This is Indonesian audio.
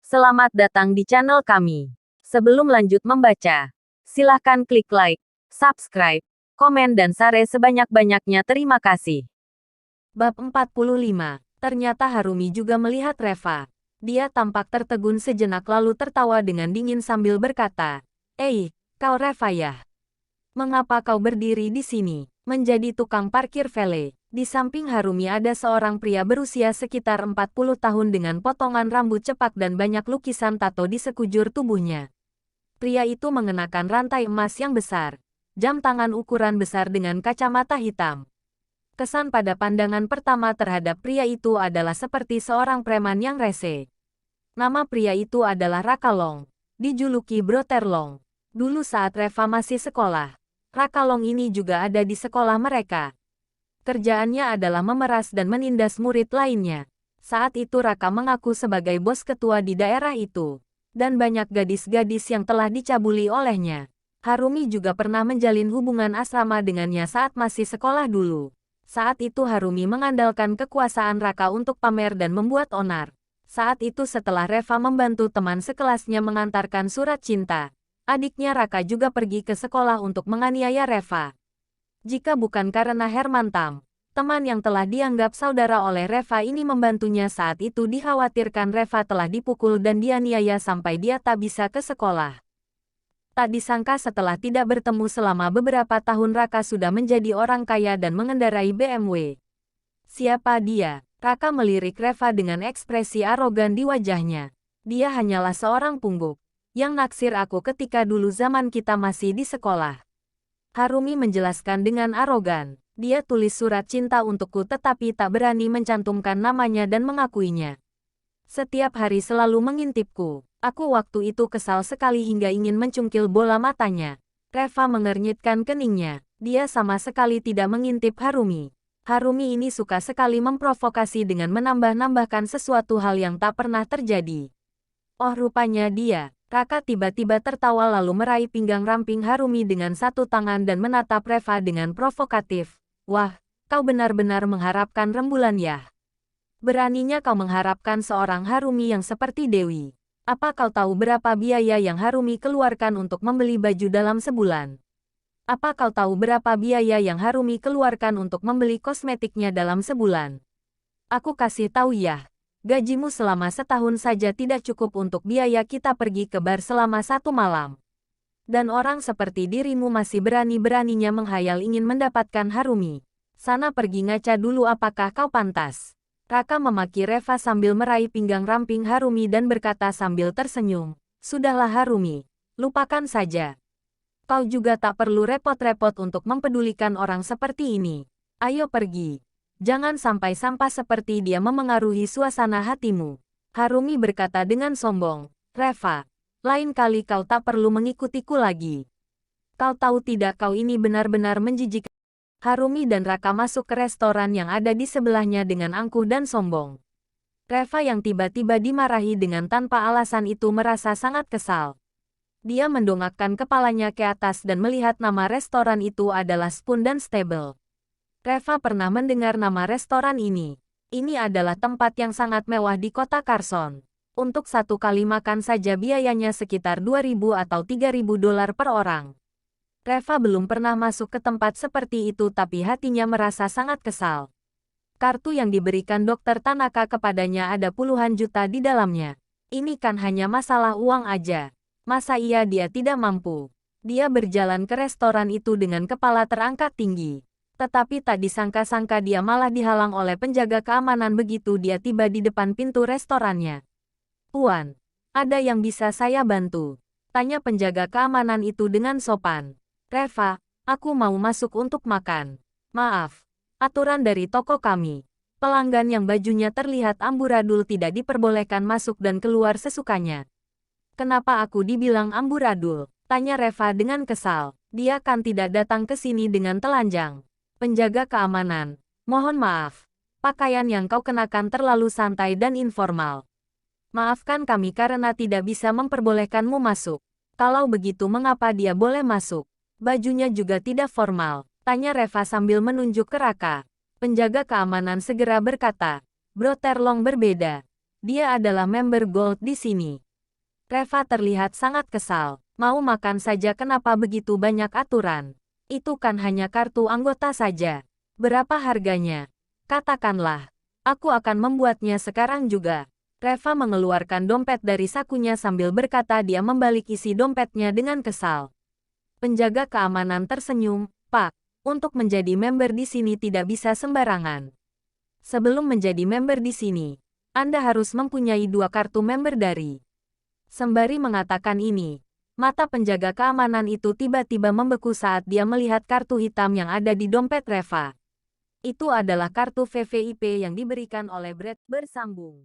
Selamat datang di channel kami. Sebelum lanjut membaca, silahkan klik like, subscribe, komen dan share sebanyak-banyaknya. Terima kasih. Bab 45. Ternyata Harumi juga melihat Reva. Dia tampak tertegun sejenak lalu tertawa dengan dingin sambil berkata, kau Reva ya? Mengapa kau berdiri di sini, menjadi tukang parkir valet? Di samping Harumi ada seorang pria berusia sekitar 40 tahun dengan potongan rambut cepak dan banyak lukisan tato di sekujur tubuhnya. Pria itu mengenakan rantai emas yang besar, jam tangan ukuran besar dengan kacamata hitam. Kesan pada pandangan pertama terhadap pria itu adalah seperti seorang preman yang rese. Nama pria itu adalah Raka Long, dijuluki Brother Long. Dulu saat Reva masih sekolah, Raka Long ini juga ada di sekolah mereka. Kerjaannya adalah memeras dan menindas murid lainnya. Saat itu Raka mengaku sebagai bos ketua di daerah itu. Dan banyak gadis-gadis yang telah dicabuli olehnya. Harumi juga pernah menjalin hubungan asrama dengannya saat masih sekolah dulu. Saat itu Harumi mengandalkan kekuasaan Raka untuk pamer dan membuat onar. Saat itu setelah Reva membantu teman sekelasnya mengantarkan surat cinta, adiknya Raka juga pergi ke sekolah untuk menganiaya Reva. Jika bukan karena Herman Tam, teman yang telah dianggap saudara oleh Reva ini membantunya saat itu, dikhawatirkan Reva telah dipukul dan dianiaya sampai dia tak bisa ke sekolah. Tak disangka setelah tidak bertemu selama beberapa tahun Raka sudah menjadi orang kaya dan mengendarai BMW. Siapa dia? Raka melirik Reva dengan ekspresi arogan di wajahnya. Dia hanyalah seorang pungguk yang naksir aku ketika dulu zaman kita masih di sekolah. Harumi menjelaskan dengan arogan. Dia tulis surat cinta untukku tetapi tak berani mencantumkan namanya dan mengakuinya. Setiap hari selalu mengintipku. Aku waktu itu kesal sekali hingga ingin mencungkil bola matanya. Reva mengernyitkan keningnya. Dia sama sekali tidak mengintip Harumi. Harumi ini suka sekali memprovokasi dengan menambah-nambahkan sesuatu hal yang tak pernah terjadi. Oh, rupanya dia. Raka tiba-tiba tertawa lalu meraih pinggang ramping Harumi dengan satu tangan dan menatap Reva dengan provokatif. Wah, kau benar-benar mengharapkan rembulan ya? Beraninya kau mengharapkan seorang Harumi yang seperti Dewi. Apa kau tahu berapa biaya yang Harumi keluarkan untuk membeli baju dalam sebulan? Apa kau tahu berapa biaya yang Harumi keluarkan untuk membeli kosmetiknya dalam sebulan? Aku kasih tahu ya. Gajimu selama setahun saja tidak cukup untuk biaya kita pergi ke bar selama 1 malam. Dan orang seperti dirimu masih berani-beraninya menghayal ingin mendapatkan Harumi. Sana pergi ngaca dulu, apakah kau pantas? Raka memaki Reva sambil meraih pinggang ramping Harumi dan berkata sambil tersenyum. Sudahlah Harumi, lupakan saja. Kau juga tak perlu repot-repot untuk mempedulikan orang seperti ini. Ayo pergi. Jangan sampai sampah seperti dia memengaruhi suasana hatimu. Harumi berkata dengan sombong. Reva, lain kali kau tak perlu mengikutiku lagi. Kau tahu tidak, kau ini benar-benar menjijikkan. Harumi dan Raka masuk ke restoran yang ada di sebelahnya dengan angkuh dan sombong. Reva yang tiba-tiba dimarahi dengan tanpa alasan itu merasa sangat kesal. Dia mendongakkan kepalanya ke atas dan melihat nama restoran itu adalah Spoon dan Stable. Reva pernah mendengar nama restoran ini. Ini adalah tempat yang sangat mewah di kota Carson. Untuk satu kali makan saja biayanya sekitar $2.000 atau $3.000 per orang. Reva belum pernah masuk ke tempat seperti itu tapi hatinya merasa sangat kesal. Kartu yang diberikan Dr. Tanaka kepadanya ada puluhan juta di dalamnya. Ini kan hanya masalah uang aja. Masa iya dia tidak mampu? Dia berjalan ke restoran itu dengan kepala terangkat tinggi. Tetapi tak disangka-sangka dia malah dihalang oleh penjaga keamanan begitu dia tiba di depan pintu restorannya. Puan, ada yang bisa saya bantu? Tanya penjaga keamanan itu dengan sopan. Reva, aku mau masuk untuk makan. Maaf, aturan dari toko kami. Pelanggan yang bajunya terlihat amburadul tidak diperbolehkan masuk dan keluar sesukanya. Kenapa aku dibilang amburadul? Tanya Reva dengan kesal. Dia kan tidak datang ke sini dengan telanjang. Penjaga keamanan, mohon maaf. Pakaian yang kau kenakan terlalu santai dan informal. Maafkan kami karena tidak bisa memperbolehkanmu masuk. Kalau begitu mengapa dia boleh masuk? Bajunya juga tidak formal. Tanya Reva sambil menunjuk ke Raka. Penjaga keamanan segera berkata, Brother Long berbeda. Dia adalah member Gold di sini. Reva terlihat sangat kesal. Mau makan saja kenapa begitu banyak aturan? Itu kan hanya kartu anggota saja. Berapa harganya? Katakanlah. Aku akan membuatnya sekarang juga. Reva mengeluarkan dompet dari sakunya sambil berkata dia membalik isi dompetnya dengan kesal. Penjaga keamanan tersenyum, Pak. Untuk menjadi member di sini tidak bisa sembarangan. Sebelum menjadi member di sini, Anda harus mempunyai 2 kartu member dari. Sembari mengatakan ini, mata penjaga keamanan itu tiba-tiba membeku saat dia melihat kartu hitam yang ada di dompet Reva. Itu adalah kartu VVIP yang diberikan oleh Brad. Bersambung.